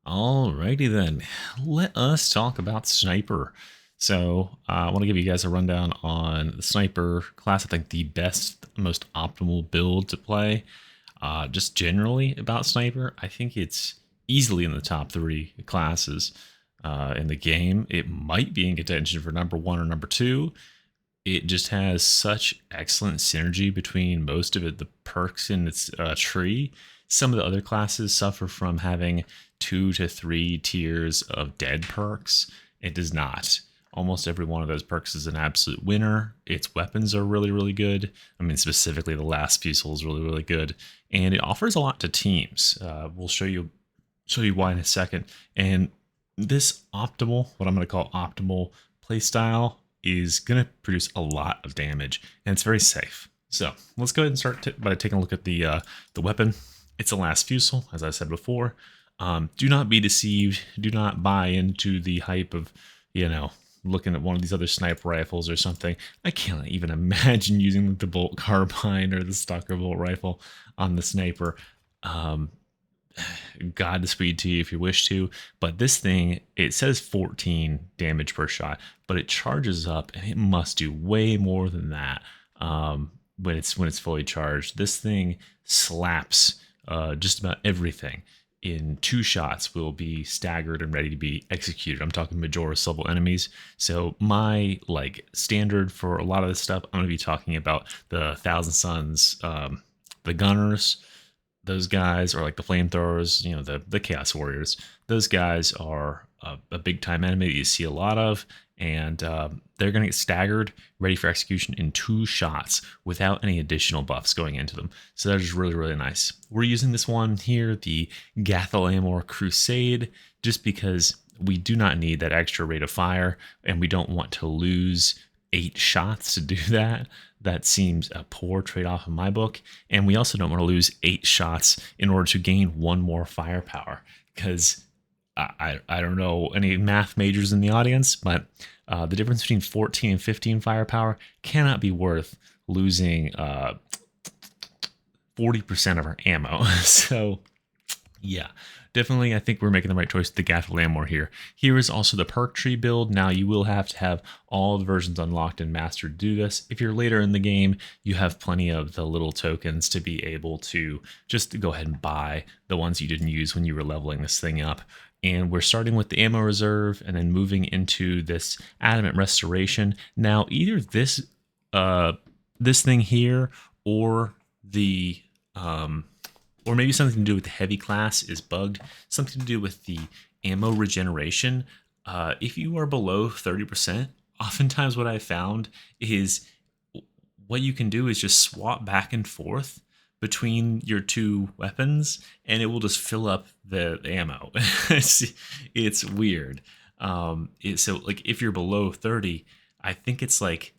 Alrighty then, let us talk about Sniper. So I want to give you guys a rundown on the Sniper class. I think the best, most optimal build to play. Just generally about Sniper, I think it's easily in the top three classes in the game. It might be in contention for number one or number two. It just has such excellent synergy between most of the perks in its tree. Some of the other classes suffer from having 2 to 3 tiers of dead perks. It does not. Almost every one of those perks is an absolute winner. Its weapons are really, really good. I mean, specifically the last Fusilli is really, really good, and it offers a lot to teams. We'll show you why in a second. And this optimal, what I'm going to call optimal playstyle, is going to produce a lot of damage, and it's very safe. So let's go ahead and start by taking a look at the weapon. It's a last Fusil, as I said before. Do not be deceived. Do not buy into the hype of, looking at one of these other sniper rifles or something. I can't even imagine using the bolt carbine or the Stalker bolt rifle on the sniper. Um, Godspeed to you if you wish to, but this thing, it says 14 damage per shot, but it charges up and it must do way more than that when it's fully charged. This thing slaps just about everything. In 2 shots will be staggered and ready to be executed. I'm talking Majora's level enemies. So my standard for a lot of this stuff, I'm going to be talking about the Thousand Suns, the gunners. Those guys are like the flamethrowers, the Chaos Warriors. Those guys are a big time enemy that you see a lot of, and they're going to get staggered, ready for execution in 2 shots without any additional buffs going into them. So that is really, really nice. We're using this one here, the Gathalamor Crusade, just because we do not need that extra rate of fire, and we don't want to lose 8 shots to do that. That seems a poor trade-off in my book. And we also don't want to lose 8 shots in order to gain one more firepower. Because I don't know any math majors in the audience, but the difference between 14 and 15 firepower cannot be worth losing 40% of our ammo. So yeah, definitely. I think we're making the right choice with the Gathalamor here. Here is also the perk tree build. Now you will have to have all the versions unlocked and mastered to do this. If you're later in the game, you have plenty of the little tokens to be able to just go ahead and buy the ones you didn't use when you were leveling this thing up. And we're starting with the ammo reserve and then moving into this adamant restoration. Now either this thing here or the or maybe something to do with the heavy class is bugged, something to do with the ammo regeneration. If you are below 30%, oftentimes what I found is what you can do is just swap back and forth between your two weapons and it will just fill up the ammo. It's weird. So like if you're below 30, I think it's like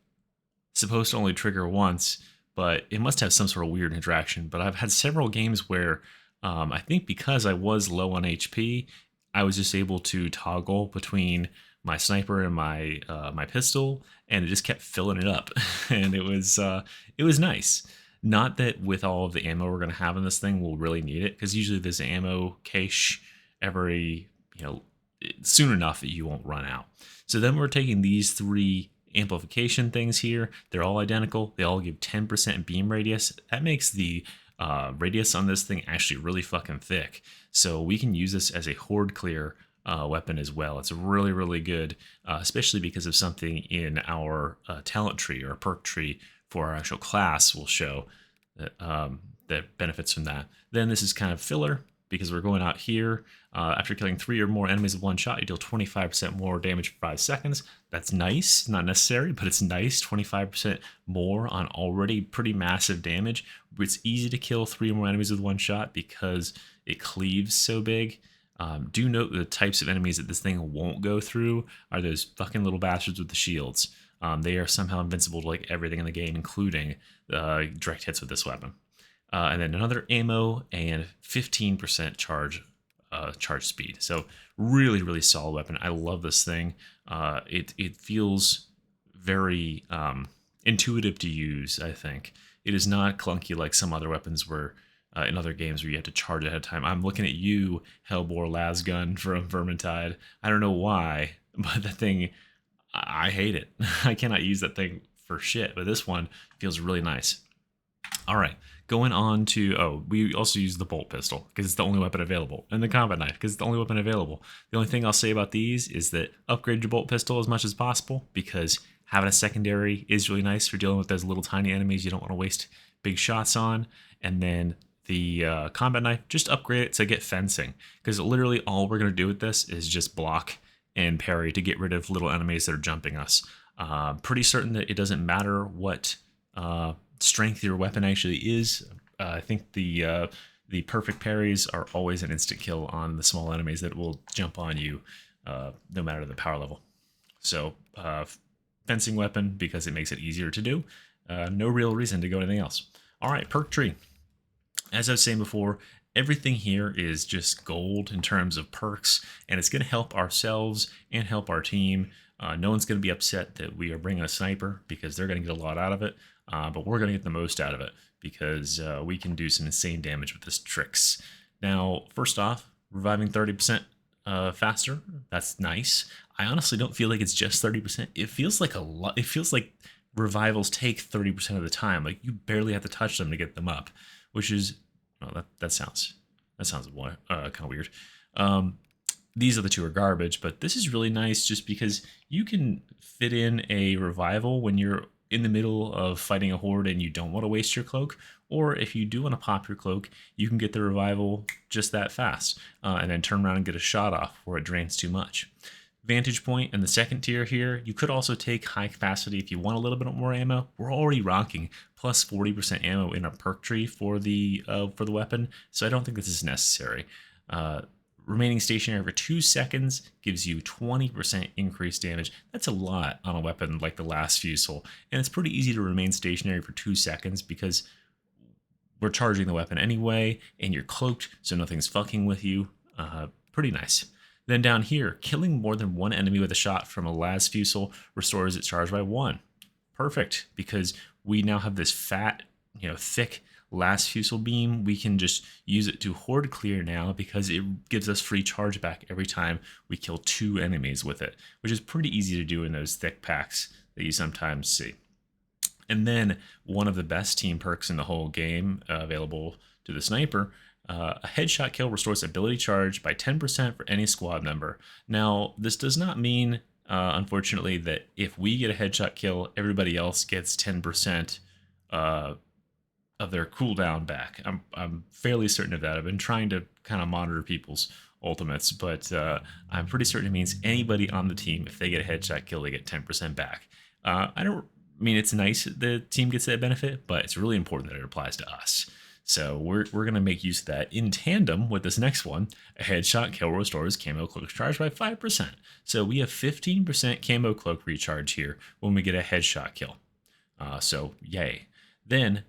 supposed to only trigger once, but it must have some sort of weird interaction. But I've had several games where I think because I was low on HP, I was just able to toggle between my sniper and my pistol, and it just kept filling it up, and it was nice. Not that with all of the ammo we're gonna have in this thing, we'll really need it, because usually there's ammo cache every soon enough that you won't run out. So then we're taking these three amplification things here. They're all identical. They all give 10% beam radius. That makes the radius on this thing actually really fucking thick. So we can use this as a horde clear weapon as well. It's really, really good, especially because of something in our talent tree or perk tree for our actual class will show that benefits from that. Then this is kind of filler because we're going out here. After killing 3 or more enemies with 1 shot, you deal 25% more damage for 5 seconds. That's nice, not necessary, but it's nice. 25% more on already pretty massive damage. It's easy to kill 3 or more enemies with 1 shot because it cleaves so big. Do note the types of enemies that this thing won't go through are those fucking little bastards with the shields. They are somehow invincible to like everything in the game, including direct hits with this weapon. And then another ammo and 15% charge speed. So really, really solid weapon. I love this thing. It feels very intuitive to use, I think. It is not clunky like some other weapons where in other games where you have to charge ahead of time. I'm looking at you, Hellbore Lasgun from Vermintide. I don't know why, but that thing, I hate it. I cannot use that thing for shit, but this one feels really nice. All right, going on to, oh, we also use the bolt pistol because it's the only weapon available, and the combat knife because it's the only weapon available. The only thing I'll say about these is that upgrade your bolt pistol as much as possible, because having a secondary is really nice for dealing with those little tiny enemies you don't want to waste big shots on. And then the combat knife, just upgrade it to get fencing, because literally all we're going to do with this is just block and parry to get rid of little enemies that are jumping us. Pretty certain that it doesn't matter what strength your weapon actually is. I think the perfect parries are always an instant kill on the small enemies that will jump on you, no matter the power level. So fencing weapon, because it makes it easier to do. No real reason to go anything else. All right, perk tree. As I was saying before, everything here is just gold in terms of perks, and it's going to help ourselves and help our team. No one's going to be upset that we are bringing a sniper, because they're going to get a lot out of it, but we're going to get the most out of it because we can do some insane damage with this tricks. Now, first off, reviving 30% faster. That's nice. I honestly don't feel like it's just 30%. It feels like a lot. It feels like revivals take 30% of the time. Like you barely have to touch them to get them up, which is, well, that sounds kind of weird. These are the two are garbage, but this is really nice just because you can fit in a revival when you're in the middle of fighting a horde and you don't want to waste your cloak, or if you do want to pop your cloak, you can get the revival just that fast, and then turn around and get a shot off where it drains too much. Vantage point in the second tier here, you could also take high capacity if you want a little bit more ammo. We're already rocking plus 40% ammo in our perk tree for the weapon, so I don't think this is necessary. Remaining stationary for 2 seconds gives you 20% increased damage. That's a lot on a weapon like the last Fusilli, and it's pretty easy to remain stationary for 2 seconds because we're charging the weapon anyway, and you're cloaked, so nothing's fucking with you. Pretty nice. Then down here, killing more than one enemy with a shot from a las Fusilli restores its charge by 1. Perfect, because we now have this fat, thick las Fusilli beam. We can just use it to horde clear now because it gives us free charge back every time we kill 2 enemies with it, which is pretty easy to do in those thick packs that you sometimes see. And then one of the best team perks in the whole game, available to the sniper, a headshot kill restores ability charge by 10% for any squad member. Now, this does not mean, unfortunately, that if we get a headshot kill, everybody else gets 10% of their cooldown back. I'm fairly certain of that. I've been trying to kind of monitor people's ultimates, but I'm pretty certain it means anybody on the team, if they get a headshot kill, they get 10% back. I don't mean it's nice that the team gets that benefit, but it's really important that it applies to us. So we're going to make use of that in tandem with this next one. A headshot kill restores camo cloak charge by 5%. So we have 15% camo cloak recharge here when we get a headshot kill. So yay. Then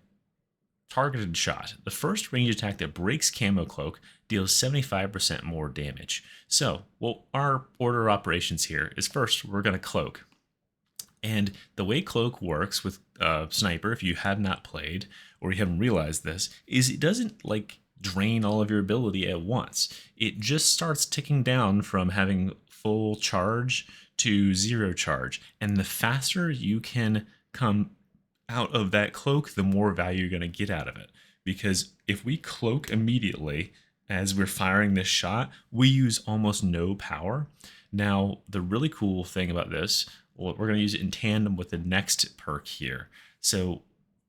targeted shot. The first range attack that breaks camo cloak deals 75% more damage. So, well, our order of operations here is first we're going to cloak. And the way cloak works with sniper, if you have not played or you haven't realized this, is it doesn't like drain all of your ability at once. It just starts ticking down from having full charge to 0 charge. And the faster you can come out of that cloak, the more value you're going to get out of it. Because if we cloak immediately as we're firing this shot, we use almost no power. Now, the really cool thing about this, well, we're going to use it in tandem with the next perk here. So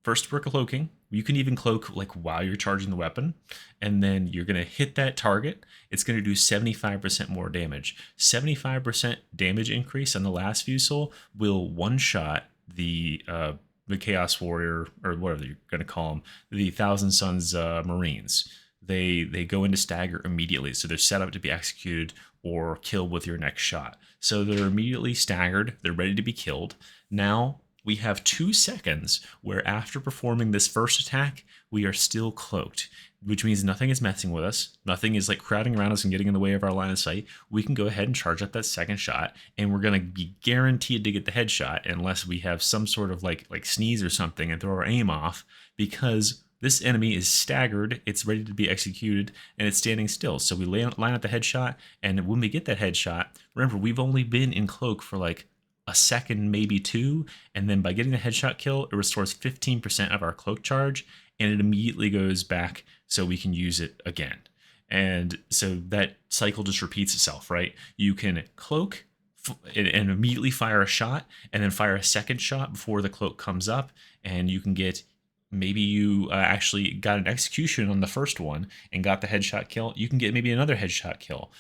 first we're cloaking. You can even cloak like while you're charging the weapon, and then you're going to hit that target. It's going to do 75% more damage. 75% damage increase on the last Fusilli will one-shot the Chaos Warrior, or whatever you're going to call them, the Thousand Suns Marines. They go into stagger immediately, so they're set up to be executed or killed with your next shot. So they're immediately staggered, they're ready to be killed. Now we have 2 seconds where after performing this first attack, we are still cloaked, which means nothing is messing with us. Nothing is like crowding around us and getting in the way of our line of sight. We can go ahead and charge up that second shot, and we're going to be guaranteed to get the headshot unless we have some sort of like sneeze or something and throw our aim off, because This enemy is staggered, it's ready to be executed, and it's standing still. So we line up the headshot, and when we get that headshot, remember, we've only been in cloak for like a second, maybe two, and then by getting the headshot kill, it restores 15% of our cloak charge, and it immediately goes back so we can use it again. And so that cycle just repeats itself, right? You can cloak and immediately fire a shot, and then fire a second shot before the cloak comes up, and you can get, maybe you actually got an execution on the first one and got the headshot kill. You can get maybe another headshot kill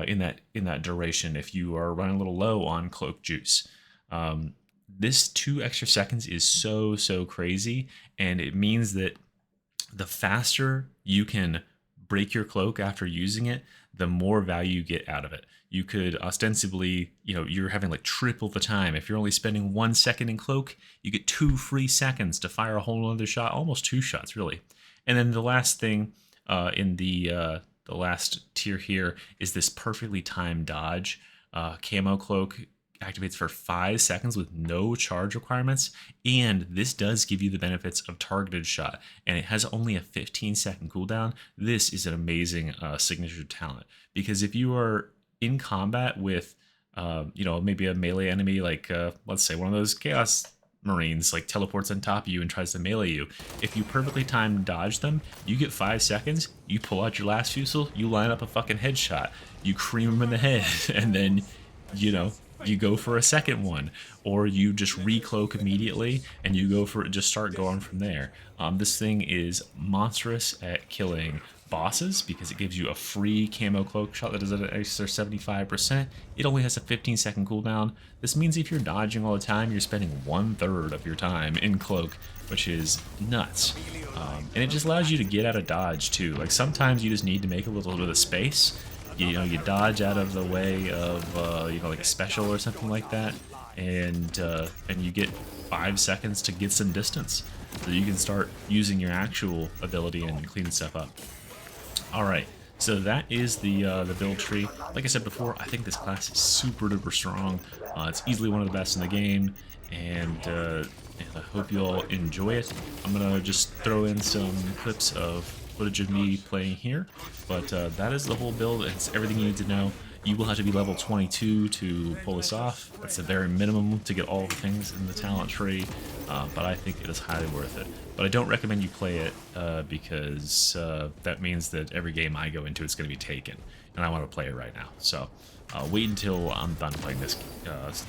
in that duration if you are running a little low on cloak juice. This 2 extra seconds is so crazy, and it means that the faster you can break your cloak after using it, the more value you get out of it. You could ostensibly, you're having like triple the time. If you're only spending 1 second in cloak, you get 2 free seconds to fire a whole other shot, almost 2 shots really. And then the last thing in the last tier here is this perfectly timed dodge. Camo cloak activates for 5 seconds with no charge requirements, and this does give you the benefits of targeted shot, and it has only a 15-second cooldown. This is an amazing signature talent, because if you are in combat with maybe a melee enemy, like let's say one of those chaos marines like teleports on top of you and tries to melee you, if you perfectly time dodge them, you get 5 seconds, you pull out your last Fusil, you line up a fucking headshot, you cream them in the head, and then you go for a second one, or you just recloak immediately and you go for it, just start going from there. This thing is monstrous at killing bosses because it gives you a free camo cloak shot that does an extra 75%. It only has a 15-second cooldown. This means if you're dodging all the time, you're spending 1/3 of your time in cloak, which is nuts. And it just allows you to get out of dodge too. Like sometimes you just need to make a little bit of space. You dodge out of the way of like a special or something like that, and you get 5 seconds to get some distance, so you can start using your actual ability and clean stuff up. All right, so that is the build tree. Like I said before, I think this class is super duper strong. It's easily one of the best in the game, and I hope you all enjoy it. I'm gonna just throw in some clips of footage of me playing here, but that is the whole build. It's everything you need to know. You will have to be level 22 to pull this off. That's the very minimum to get all the things in the talent tree, but I think it is highly worth it. But I don't recommend you play it because that means that every game I go into it's going to be taken, and I want to play it right now. So wait until I'm done playing this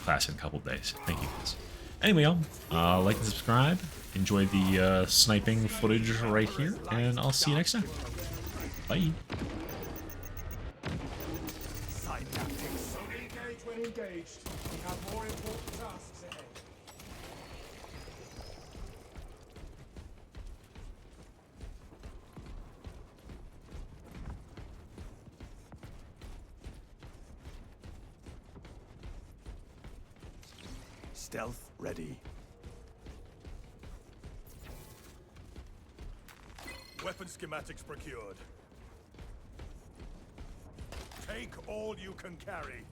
class in a couple days. Thank you guys. Anyway, y'all, like and subscribe. Enjoy the sniping footage right here, and I'll see you next time. Bye. Engage when engaged. We have more important tasks ahead. Stealth ready. Weapon schematics procured. Take all you can carry.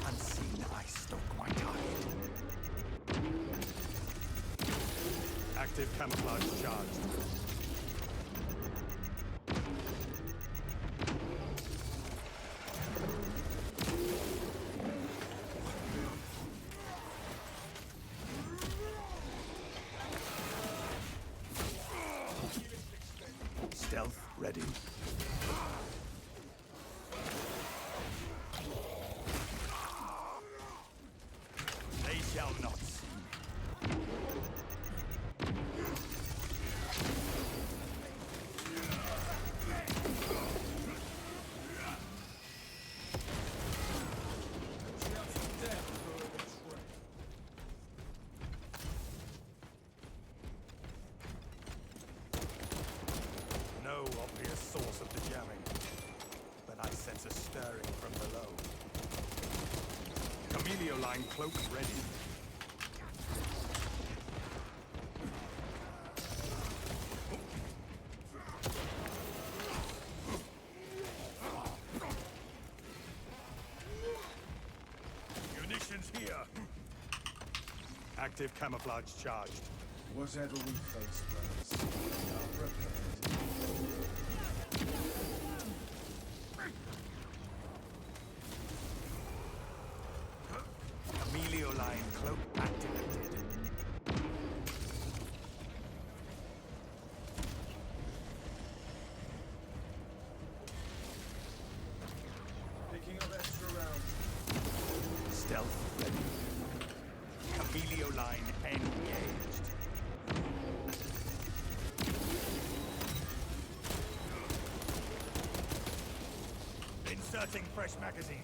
Unseen, I stalk my target. Active camouflage charged. Stealth ready. They shall not see. No obvious source of the jamming, but I sense a stirring from below. Camelio line cloak ready. Munitions here. Active camouflage charged. Whatever we face, brothers, we are prepared. Amelioline cloak activated. Picking up extra rounds. Stealth ready. Amelioline engaged. Inserting fresh magazine.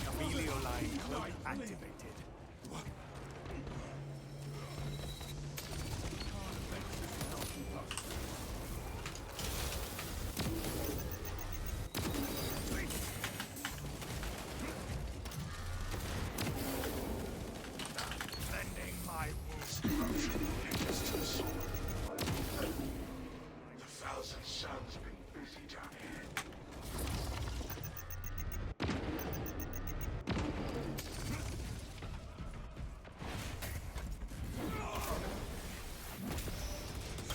Amelioline cloak activated. Mending my wounds. The Thousand Suns been busy down here.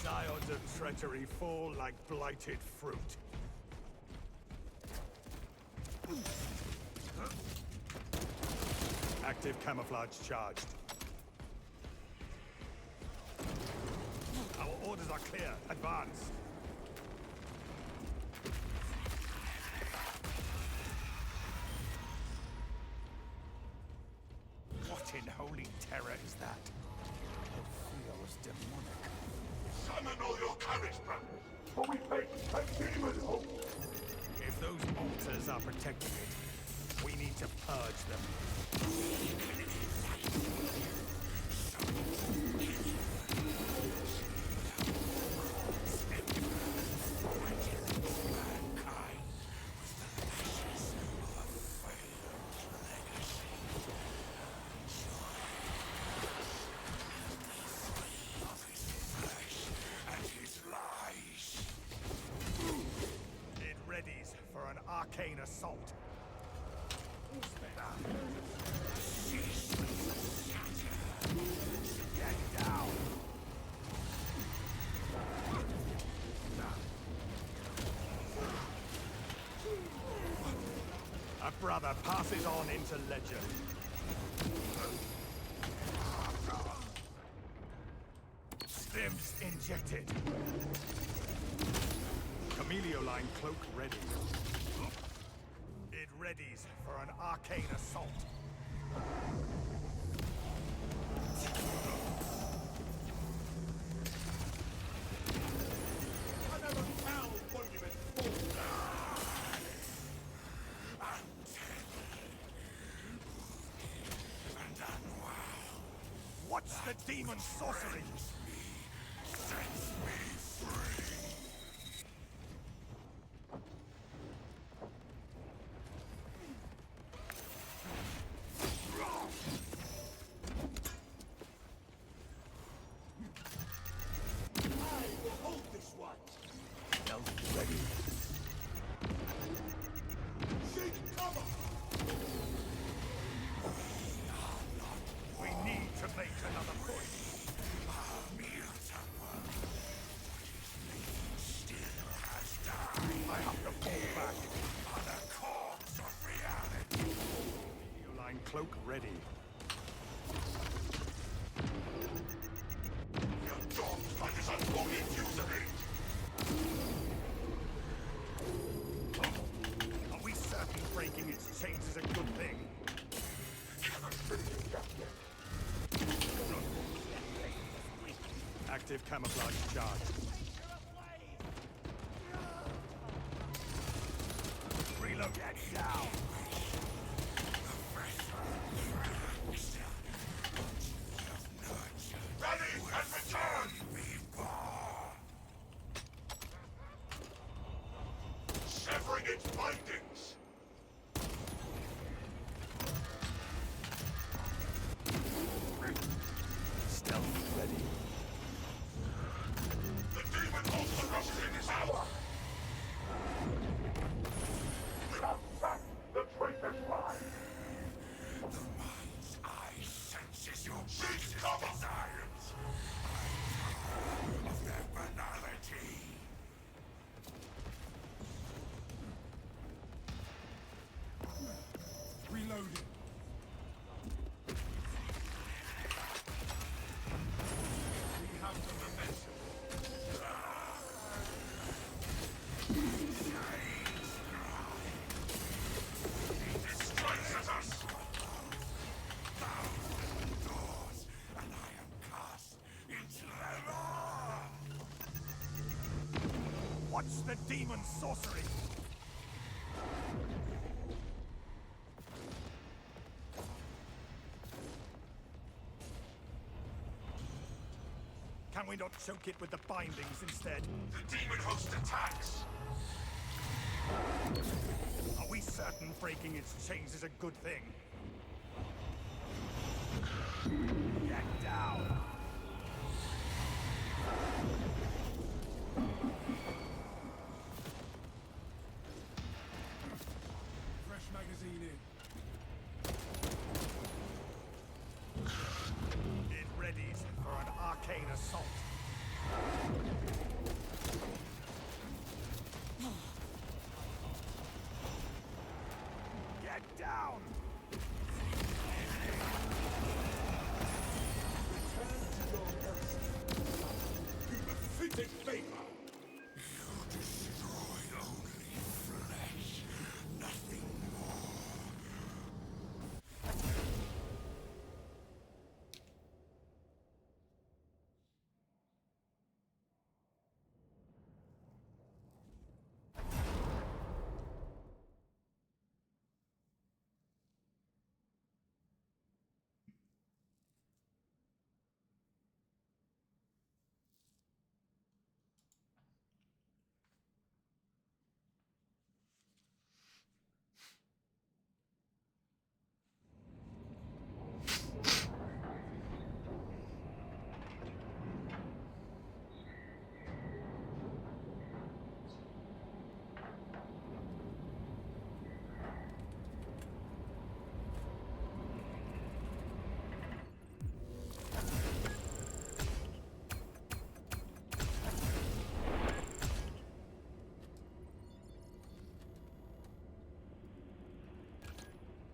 Scions of treachery fall like blighted fruit. Active camouflage charged. Our orders are clear. Advance. What in holy terror is that? It feels demonic. Summon all your courage, brothers, for we face a demon host. If those altars are protecting it, we need to purge them. It readies for an arcane assault. Get down! A brother passes on into legend. Stims injected. Amelioline cloak ready. It readies for an arcane assault. I never found monument fall. What's the demon sorcery? I will hold this one. Stealth ready. Seek cover. We need to make another push. I have to fall back. The corpse of reality. Amelioline cloak ready. Your dogs by this unholy fusilli. Are we certain breaking its chains is a good thing? Haven't finished just yet. Active camouflage charged. Reload that down. Ready and return! Severing its bindings! Stealth ready. The demon holster rushes in this hour! Come back, the Watch the demon sorcery! Can we not choke it with the bindings instead? The demon host attacks! Are we certain breaking its chains is a good thing? Get down! Fresh magazine in. It readies for an arcane assault.